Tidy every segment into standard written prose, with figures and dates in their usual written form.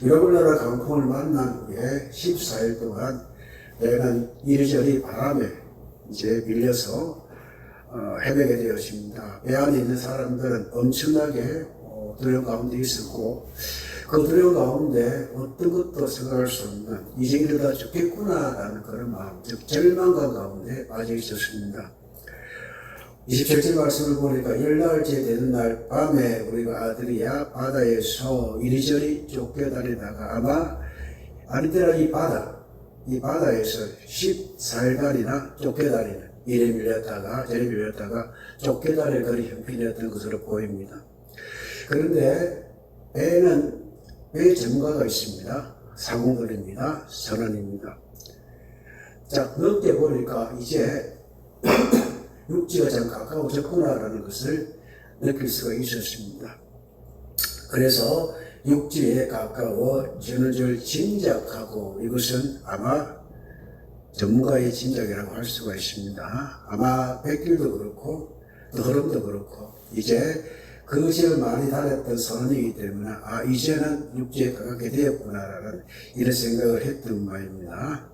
일본나라 강풍을 만난 후에 14일 동안 배는 이리저리 바람에 이제 밀려서 헤매게 되었습니다. 배 안에 있는 사람들은 엄청나게 두려움 가운데 있었고, 그 두려움 가운데 어떤 것도 생각할 수 없는, 이제 이러다 죽겠구나라는 그런 마음, 즉 절망감 가운데 빠져 있었습니다. 27절 말씀을 보니까 열날째 되는 날 밤에 우리가 아들이야 바다에서 이리저리 쫓겨다니다가 아마 아리테라 이 바다에서 14일간이나 쫓겨다니는, 이리 밀렸다가 저리 밀렸다가 쫓겨다니는 그런 형편이었던 것으로 보입니다. 그런데 배는 배 전문가가 있습니다. 상공들입니다. 선원입니다. 자, 그때 보니까 이제 육지가 참 가까워졌구나라는 것을 느낄 수가 있었습니다. 그래서 육지에 가까워지는 줄 짐작하고, 이것은 아마 전문가의 짐작이라고 할 수가 있습니다. 아마 백길도 그렇고 또 흐름도 그렇고 이제 그 지역을 많이 다녔던 선원이기 때문에 이제는 육지에 가깝게 되었구나라는 이런 생각을 했던 모양입니다.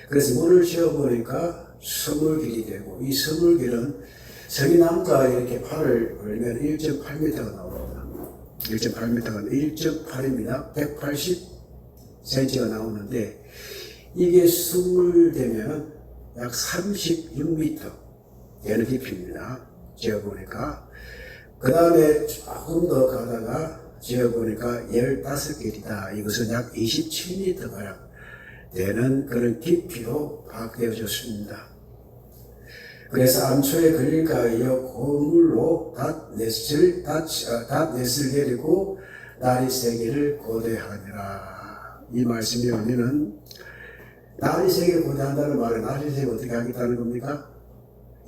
그래서 문을 지어보니까 서물길이 되고, 이 서물길은 서리남자 이렇게 팔을 벌면 1.8m가 나옵니다. 1.8입니다. 180cm가 나오는데, 이게 스물되면 약 36m 되는 깊이입니다. 지어보니까. 그 다음에 조금 더 가다가 지어보니까 15길이다. 이것은 약 27m가량 되는 그런 깊이로 파악되어졌습니다. 그래서 암초에 걸릴까하여 고물로 닷넷을 내리고 날이 새기를 고대하니라. 이 말씀이 오면은 날이 새기를 고대한다는 말은 날이 새기 어떻게 하겠다는 겁니까?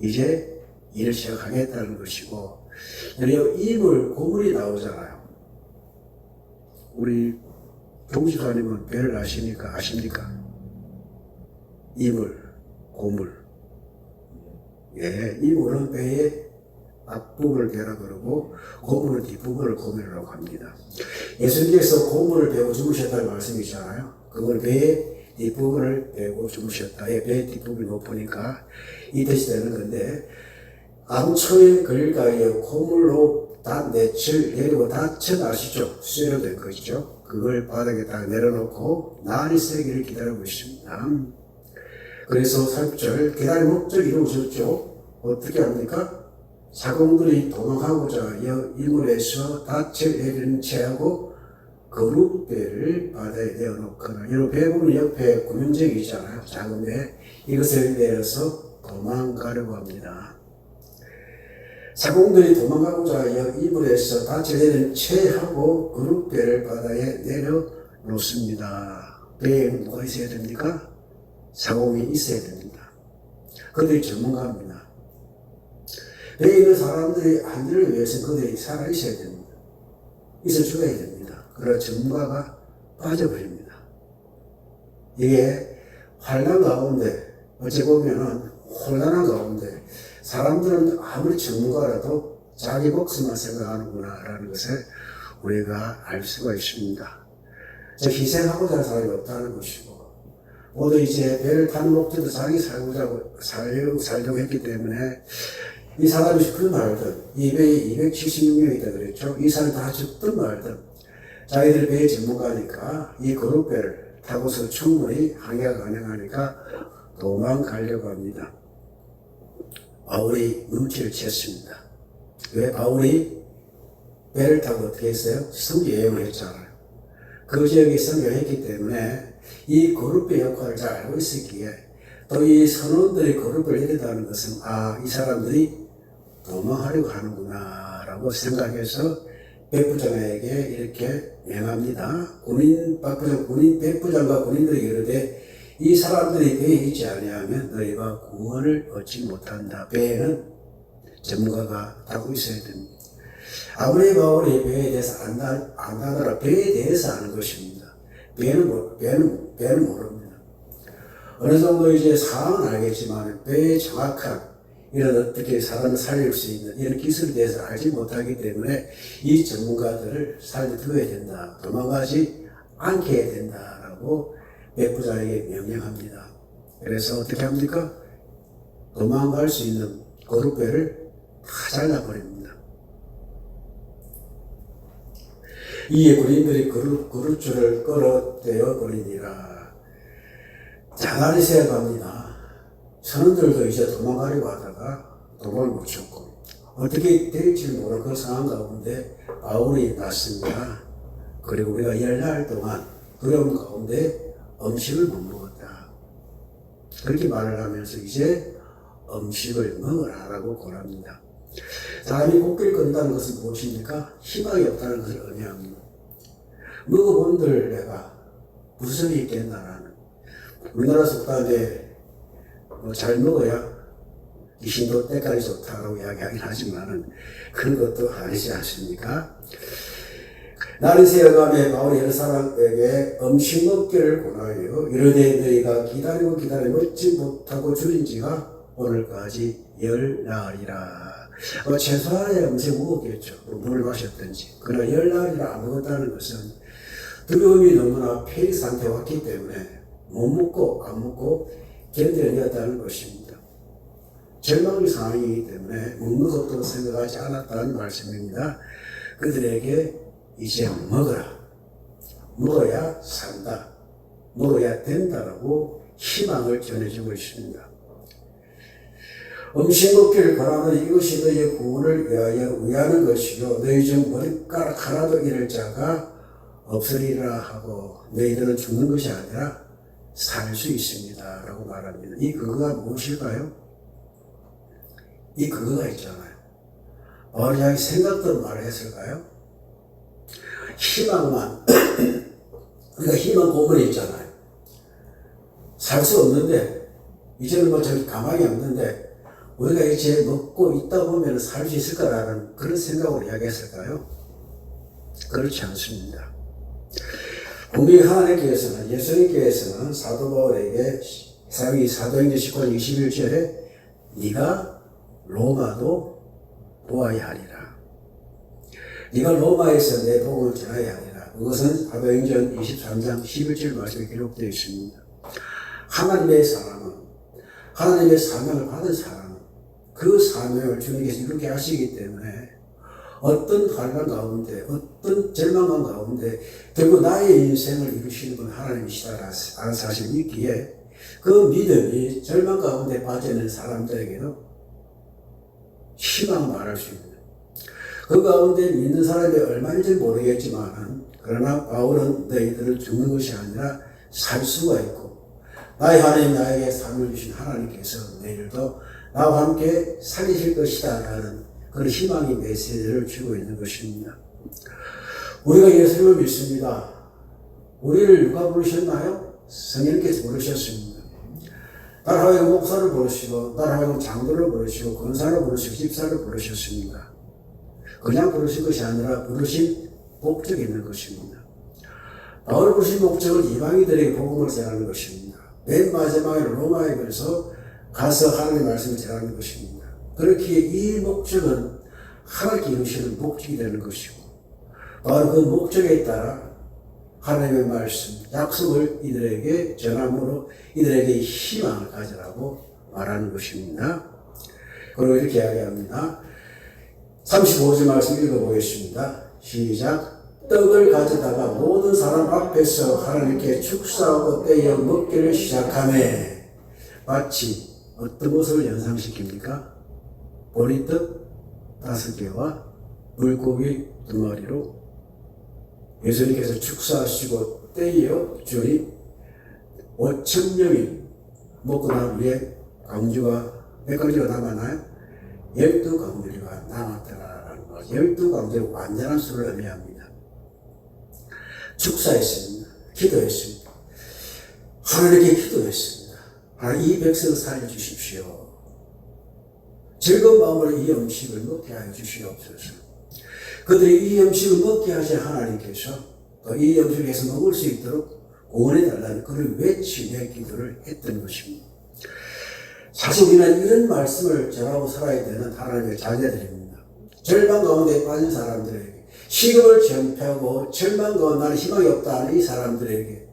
이제 일을 시작하겠다는 것이고, 여기 이물, 고물이 나오잖아요. 우리 동시사님은 배를 아십니까? 이물, 고물. 예, 이물은 배의 앞부분을 배라 그러고, 고물은 뒷부분을 고물이라고 합니다. 예수님께서 고물을 배고 주무셨다는 말씀이잖아요. 그걸 배의 뒷부분을 배고 주무셨다. 예, 배의 뒷부분이 높으니까 이 뜻이 되는 건데, 암초에 걸릴까하여 고물로 닷넷을 내리고, 닷은 아시죠? 쇠로 된 것이죠. 그걸 바닥에다 내려놓고 날이 새기를 기다리고 있습니다. 그래서 3절 기다릴 목적이 이루어졌죠. 어떻게 합니까? 사공들이 도망하고자 이물에서 닻을 내리는 채하고 거룩배를 바다에 내어놓거나, 여러분 배 보면 옆에 구명정이 있잖아요. 작은 배. 이것을 내려서 도망가려고 합니다. 사공들이 도망가고자 이물에서 닻을 내리는 채하고 거룩배를 바다에 내려놓습니다. 배에 누가 있어야 됩니까? 사공이 있어야 됩니다. 그들이 전문가입니다. 배에 있는 사람들의 안전을 위해서 그들이 살아 있어야 됩니다. 있어 줘야 됩니다. 그러나 전문가가 빠져버립니다. 이게 환란 가운데, 어찌 보면은 혼란한 가운데 사람들은 아무리 전문가라도 자기 목숨만 생각하는구나라는 것을 우리가 알 수가 있습니다. 희생하고자 하는 사람이 없다는 것이고, 모두 이제 배를 타는 목적도 자기 살려고 했기 때문에, 이 사람이 죽든 말든, 이 배에 276명이 있다 그랬죠. 이 사람이 다 죽든 말든, 자기들 배의 전문가니까 이 거룩배를 타고서 충분히 항해가 가능하니까 도망가려고 합니다. 바울이 눈치를 챘습니다. 왜? 바울이 배를 타고 어떻게 했어요? 성지 여행을 했잖아요. 그 지역에 성경했기 때문에 이 거룩배 역할을 잘 알고 있었기에, 또 이 선원들이 거룩배를 내린다는 것은 이 사람들이 도망하려고 하는구나 라고 생각해서 백부장에게 이렇게 명합니다. 백부장과 군인들에게 이르되 이 사람들이 배에 있지 아니하면 너희가 구원을 얻지 못한다. 배에는 전문가가 타고 있어야 됩니다. 아무리 바울이 배에 대해서 안다더라 배에 대해서 아는 것입니다. 배는 모릅니다. 어느 정도 이제 상황은 알겠지만 배의 정확한 이런 어떻게 사람을 살릴 수 있는 이런 기술에 대해서 알지 못하기 때문에 이 전문가들을 살려두어야 된다. 도망가지 않게 된다라고 백부장에게 명령합니다. 그래서 어떻게 합니까? 도망갈 수 있는 거룻배를 다 잘라버립니다. 이에 군인들이 거룻줄을 끌어떼어 버리니라. 자나리세야 갑니다. 선원들도 이제 도망가려고 하다가 도망을 못 쳤고 어떻게 될지 모르는 그 상황 가운데 바울이 났습니다. 그리고 우리가 열날 동안 두려움 가운데 음식을 못 먹었다. 그렇게 말을 하면서 이제 음식을 먹으라라고 권합니다. 사람이 곡기를 끊는다는 것은 무엇입니까? 희망이 없다는 것을 의미합니다. 먹어본들 내가 무성이 있겠나라는. 우리나라 속담에 잘 먹어야 귀신도 때깔이 좋다라고 이야기하긴 하지만은 그런 것도 아니지 않습니까? 날이 새어가며 바울이 여러 사람에게 음식 먹기를 권하여 이르되 너희가 기다리고 먹지 못하고 줄인 지가 오늘까지 10날이라. 최소한의 음식 먹었겠죠. 물을 마셨든지. 그러나 10날이나 안 먹었다는 것은 두려움이 너무나 폐리 상태에 왔기 때문에 못 먹고 안 먹고 견뎌내었다는 것입니다. 절망의 상황이기 때문에 먹는 것도 생각하지 않았다는 말씀입니다. 그들에게 이제 먹어라. 먹어야 산다. 먹어야 된다라고 희망을 전해주고 있습니다. 음식 먹기를 권하는 이것이 너희의 구원을 위하는 것이요 너희 중 머리카락 하나도 잃을 자가 없으리라 하고 너희들은 죽는 것이 아니라 살 수 있습니다 라고 말합니다. 이 근거가 무엇일까요? 이 근거가 있잖아요. 바울이 자기 생각대로 말을 했을까요? 희망만 우리가 희망 고문이 있잖아요. 살 수 없는데 이제는 저기 가망이 없는데 우리가 이제 먹고 있다 보면 살 수 있을 거라는 그런 생각으로 이야기했을까요? 그렇지 않습니다. 분명히 하나님께서는 예수님께서는 사도 바울에게 사도행전 19장 21절에 네가 로마도 보아야 하리라. 네가 로마에서 내 복음을 전해야 하리라. 그것은 사도행전 23장 11절 말씀에 기록되어 있습니다. 하나님의 사람은 하나님의 사명을 받은 사람은 그 사명을 주님께서 이루게 하시기 때문에 어떤 환난 가운데 어떤 절망감 가운데 결국 나의 인생을 이루시는 분 하나님이시다라는 사실을 믿기에 그 믿음이 절망 가운데 빠져있는 사람들에게도 희망을 말할 수 있는 그 가운데 믿는 사람이 얼마인지 모르겠지만 그러나 바울은 너희들은 죽는 것이 아니라 살 수가 있고 나의 하나님 나에게 삶을 주신 하나님께서 너희들도 나와 함께 살리실 것이다 라는 그런 희망의 메시지를 주고 있는 것입니다. 우리가 예수님을 믿습니다. 우리를 누가 부르셨나요? 성령께서 부르셨습니다. 나를 하여금 목사를 부르시고 나를 하여금 장로를 부르시고 권사를 부르시고 집사를 부르셨습니다. 그냥 부르신 것이 아니라 부르신 목적이 있는 것입니다. 바울을 부르신 목적은 이방인들에게 복음을 전하는 것입니다. 맨 마지막에 로마에 가서 하나님의 말씀을 전하는 것입니다. 그렇기에 이 목적은 하나님께 이루시는 목적이 되는 것이고 바로 그 목적에 따라 하나님의 말씀, 약속을 이들에게 전함으로 이들에게 희망을 가져라고 말하는 것입니다. 그리고 이렇게 이야기합니다. 35절 말씀 읽어보겠습니다. 시작. 떡을 가져다가 모든 사람 앞에서 하나님께 축사하고 떼어 먹기를 시작하매 마치 어떤 것을 연상시킵니까? 보리떡 5개와 물고기 2마리로 예수님께서 축사하시고 떼어 주니 5,000명이 먹고 난 후에 강주가 몇 가지가 남았나요? 12강주리가 남았더라라는 것. 12강주리 완전한 수를 의미합니다. 축사했습니다. 기도했습니다. 하나님께 기도했습니다. 하나님 이 백성을 살려주십시오. 즐거운 마음으로 이 음식을 먹게 하여 주시옵소서. 그들이 이 음식을 먹게 하신 하나님께서 또 이 음식을 해서 먹을 수 있도록 구원해달라는 그를 외치며 기도를 했던 것입니다. 사실 우리는 이런 말씀을 전하고 살아야 되는 하나님의 자녀들입니다. 절망 가운데 빠진 사람들에게 식음을 전폐하고 절망 가운데 나는 희망이 없다 하는 이 사람들에게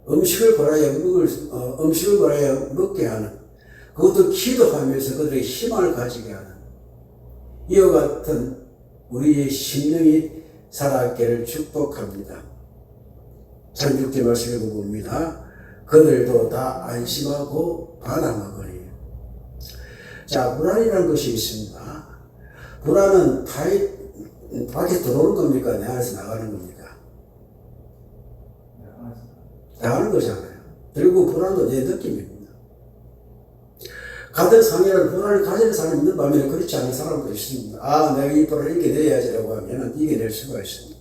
음식을 걸어야 먹게 하는, 그것도 기도하면서 그들에게 희망을 가지게 하는 이와 같은 우리의 심령이 살아있기를 축복합니다. 36절 말씀 읽어봅니다. 그들도 다 안심하고 받아먹으니. 자, 불안이라는 것이 있습니다. 불안은 밖에 들어오는 겁니까? 내 안에서 나가는 겁니까? 나가는 거잖아요. 그리고 불안도 내 느낌입니다. 같은 상해를 불안을 가지는 사람이 있는 반면에 그렇지 않은 사람도 있습니다. 아, 내가 이 불안을 이겨내야지라고 하면 이겨낼 수가 있습니다.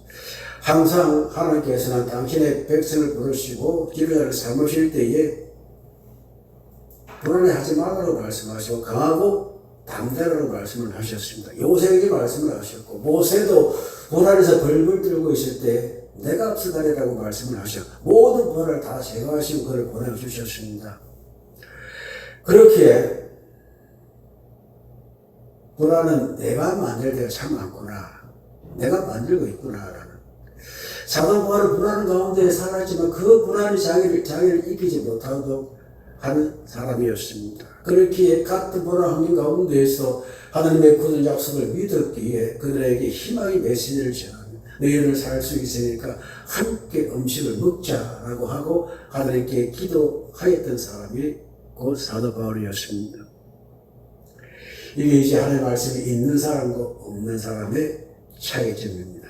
항상 하나님께서는 당신의 백성을 부르시고 지도자를 삼으실 때에 불안해하지 말라고 말씀하시고 강하고 담대라고 말씀을 하셨습니다. 요셉에게 말씀을 하셨고 모세도 불안해서 벌벌 떨고 있을 때 내가 앞서가리라고 말씀을 하셨고 모든 불안을 다 제거하시고 그를 보내주셨습니다. 그렇게 불안은 내가 만들 때가 참 많구나. 내가 만들고 있구나라는. 사단과는 불안 가운데 살았지만 그 불안이 자기를 이기지 못하도록 하는 사람이었습니다. 그렇기에 같은 불안 환경 가운데에서 하나님의 굳은 약속을 믿었기에 그들에게 희망의 메시지를 전하며 너희는 살 수 있으니까 함께 음식을 먹자라고 하고 하나님께 기도하였던 사람이 곧 사도 바울이었습니다. 이게 이제 하나님의 말씀이 있는 사람과 없는 사람의 차이점입니다.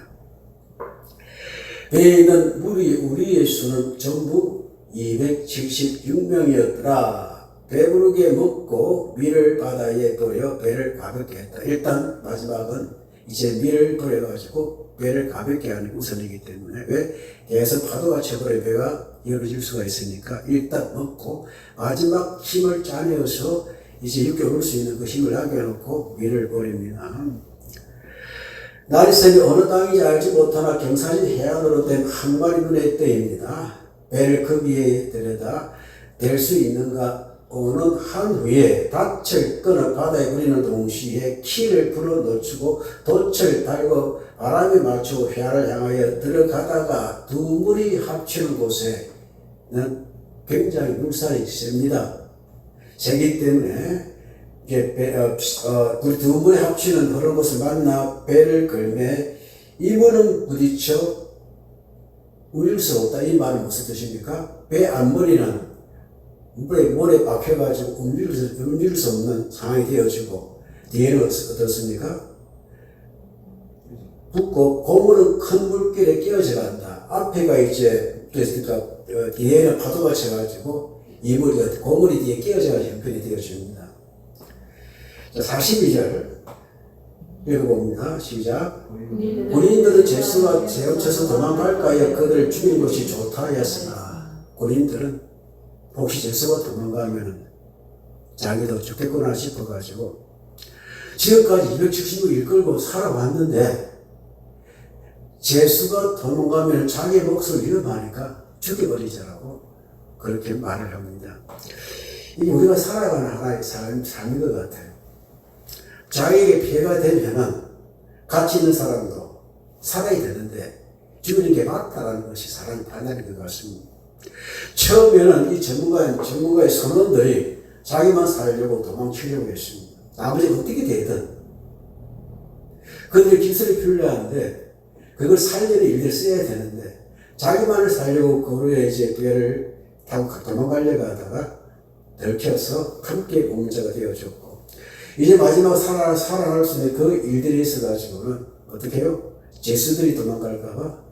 배에 있는 우리의 수는 전부 276명이었더라. 배부르게 먹고 밀을 바다에 돌려 배를 가볍게 했다. 일단 마지막은 이제 밀을 돌려가지고 배를 가볍게 하는 우선이기 때문에 왜? 계속 파도가 쳐버려 배가 이어질 수가 있으니까 일단 먹고 마지막 힘을 짜내어서 이제 육에 오를 수 있는 그 힘을 남겨놓고 밀을 버립니다. 나리섬이 어느 땅인지 알지 못하나 경사진 해안으로 된 한 마리 눈에 떼입니다. 배를 거기에 들여다 댈 수 있는가 오는 한 후에 닻을 끊어 바다에 버리는 동시에 키를 불어 놓치고 돛을 달고 바람에 맞추고 회화를 향하여 들어가다가 두 물이 합치는 곳에는 굉장히 물살이 셉니다. 세기 때문에 이제 두 물이 합치는 그런 곳을 만나 배를 걸매 이 물은 부딪혀 울릴 수 없다. 이 말이 무슨 뜻입니까? 배 앞머리는 물에 박혀가지고 움직일 수 없는 상황이 되어지고 뒤에는 어떻습니까? 붙고 고물은 큰 물길에 끼어져 간다. 앞에가 이제 그러니까 뒤에는 파도가 쳐가지고 고물이 뒤에 끼어져서 형편이 되어집니다. 자, 42절 읽어봅니다. 시작. 군인들은 제수가 제어쳐서 도망갈까 하여 그들을 죽이는 것이 좋다 하였으나 군인들은 혹시 제수가 도망가면 자기도 죽겠구나 싶어가지고 지금까지 270을 이끌고 살아왔는데 제수가 도망가면 자기 몫을 위험하니까 죽여버리자라고 그렇게 말을 합니다. 이게 우리가 살아가는 하나의 삶인 것 같아요. 자기에게 피해가 되면은 가치 있는 사람도 살아야 되는데 죽이는 게 맞다라는 것이 사람의 판단인 것 같습니다. 처음에는 이 전문가의 선원들이 자기만 살려고 도망치려고 했습니다. 나머지 어떻게 되든 그들의 기술이 필요한데 그걸 살리는 일들을 써야 되는데 자기만을 살려고 그루에 이제 배를 타고 도망가려고 하다가 들켜서 함께 공자가 되어졌고 이제 마지막 살아날 수 있는 그 일들이 있어가지고는 어떻게 해요? 제수들이 도망갈까봐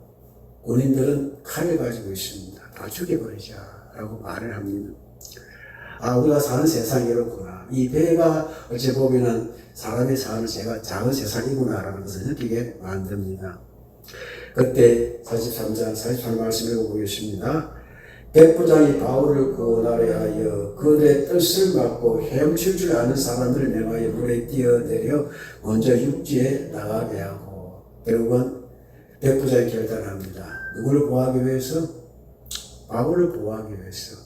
군인들은 칼을 가지고 있습니다. 다 죽여버리자라고 말을 합니다. 아, 우리가 사는 세상이 이렇구나. 이 배가 어찌 보면은 사람이 사는 작은 세상이구나라는 것을 느끼게 만듭니다. 그때 43장 43 말씀 읽어보겠습니다. 백부장이 바울을 구원하려 하여 그들의 뜻을 막고 헤엄칠 줄 아는 사람들을 명하여 물에 뛰어내려 먼저 육지에 나가게 하고 결국은 백부장이 결단합니다. 누구를 보호하기 위해서? 바울을 보호하기 위해서.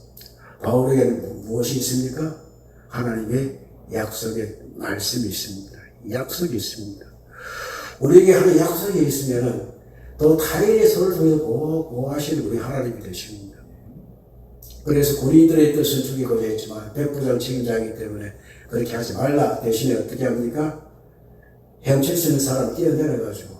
바울에게는 무엇이 있습니까? 하나님의 약속의 말씀이 있습니다. 약속이 있습니다. 우리에게 하는 약속이 있으면은 또 타인의 손을 통해서 보호하시는 우리 하나님이 되십니다. 그래서 군인들의 뜻은 죽이고자 했지만 백부장 책임자이기 때문에 그렇게 하지 말라. 대신에 어떻게 합니까? 헤엄칠 수 있는 사람 뛰어내려가지고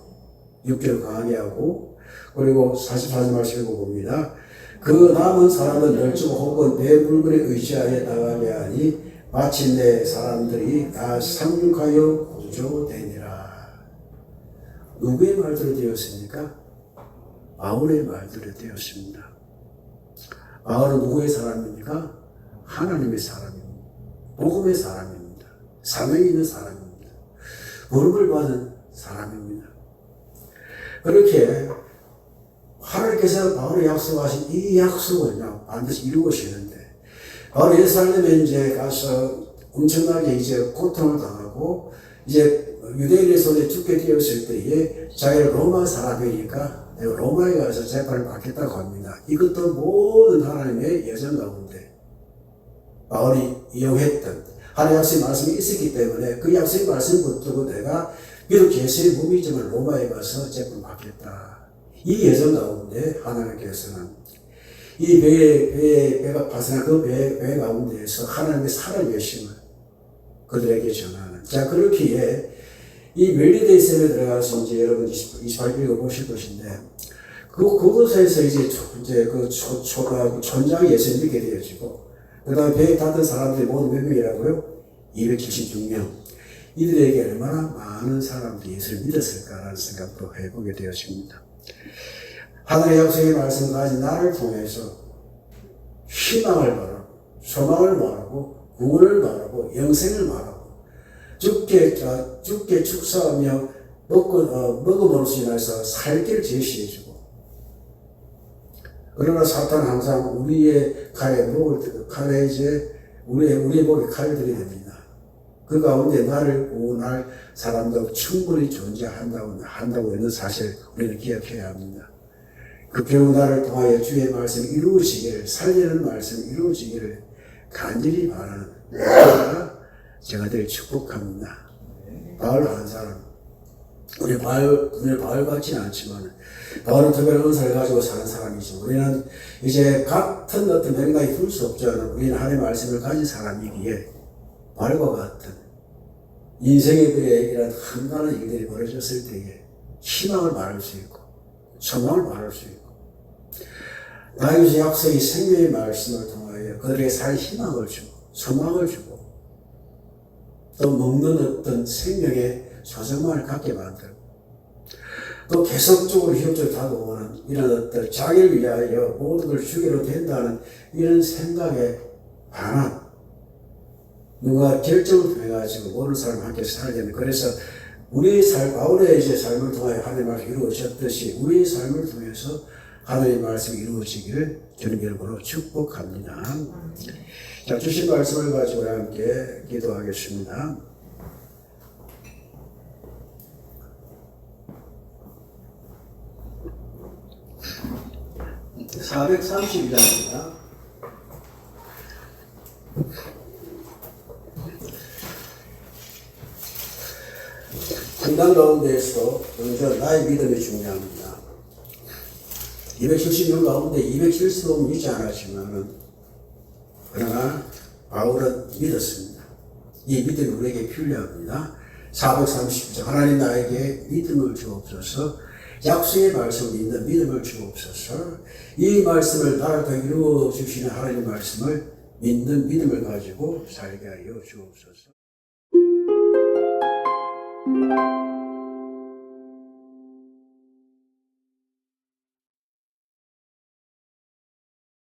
육체를 강하게 하고, 그리고 44절 말씀 읽어봅니다. 그 남은 사람은 멸종 혹은 배 물건에 의지하여 나가게 하니 마침내 사람들이 다 상륙하여 구조되니라. 누구의 말대로 되었습니까? 바울의 말대로 되었습니다. 바울은 누구의 사람입니까? 하나님의 사람입니다. 복음의 사람입니다. 사명이 있는 사람입니다. 부름을 받은 사람입니다. 그렇게 하나님께서 바울에 약속하신 이 약속은요, 반드시 이루어지는데, 바울이 예루살렘에 이제 가서 엄청나게 이제 고통을 당하고, 이제 유대인의 손에 죽게 되었을 때에 자기는 로마 사람이니까 내가 로마에 가서 재판을 받겠다고 합니다. 이것도 모든 하나님의 예정 가운데 바울이 이용했던 하나님의 약속의 말씀이 있었기 때문에 그 약속의 말씀을 붙들고 내가 비록 죄수의 몸이지만 로마에 가서 재판을 받겠다. 이 예정 가운데 하나님께서는 이 배가 파산한 그 배 가운데에서 하나님의 살아계심을 그들에게 전하는. 자, 그렇기에 이 멜리데이셈에 들어가서 이제 여러분 28일 보실 것인데, 그곳에서 이제 그 천장이 예수를 믿게 되어지고, 그 다음에 배에 탔던 사람들이 모두 몇 명이라고요? 276명. 이들에게 얼마나 많은 사람들이 예수를 믿었을까라는 생각도 해보게 되어집니다. 하늘의 약속의 말씀을 가진 나를 통해서 희망을 말하고, 소망을 말하고, 구원을 말하고, 영생을 말하고, 죽게 축사하며 먹어볼 인해서 살 길을 제시해주고, 그러나 사탄은 항상 우리의 칼에 이제 우리의 목에 칼을 들이댑니다. 그 가운데 나를 구원할 사람도 충분히 존재한다고 있는 사실 우리는 기억해야 합니다. 그 결국 나를 통하여 주의 말씀이 이루어지기를, 살리는 말씀이 이루어지기를 간절히 바라는 제가 늘 축복합니다. 바울 한 사람, 우리 바울 같지는 않지만 바울은 특별한 은사를 가지고 사는 사람이죠. 우리는 이제 같은 어떤 맥락이 풀 수 없잖아요. 우리는 하나님의 말씀을 가진 사람이기에 바울과 같은 인생의 이런 한가한 일들이 벌어졌을 때에 희망을 말할 수 있고 소망을 말할 수 있고, 다윗의 약속이 생명의 말씀을 통하여 그들에게 살 희망을 주고 소망을 주고 또 먹는 어떤 생명의 소정만을 갖게 만들고, 또 계속적으로 희욕적으로 다가오는 이런 어떤 자기를 위하여 모든 걸 주기로 된다는 이런 생각에 반한 누가 결정을 통해가지고 모든 사람과 함께 살게 되는. 그래서 우리의 바울의 이제 삶을 통하여 하나님의 말씀이 이루어졌듯이 우리의 삶을 통해서 하나님의 말씀이 이루어지기를 주님 이름으로 축복합니다. 자, 주신 말씀을 가지고 함께 기도하겠습니다. (432장입니다) 분당 가운데에서 먼저 나의 믿음이 중요합니다. 270명 가운데 270명은 믿지 않았지만은, 그러나 바울은 믿었습니다. 이 믿음이 우리에게 필요합니다. 430장 하나님 나에게 믿음을 주옵소서, 약속의 말씀을 믿는 믿음을 주옵소서. 이 말씀을 나를 더 이루어 주시는 하나님의 말씀을 믿는 믿음을 가지고 살게 하여 주옵소서.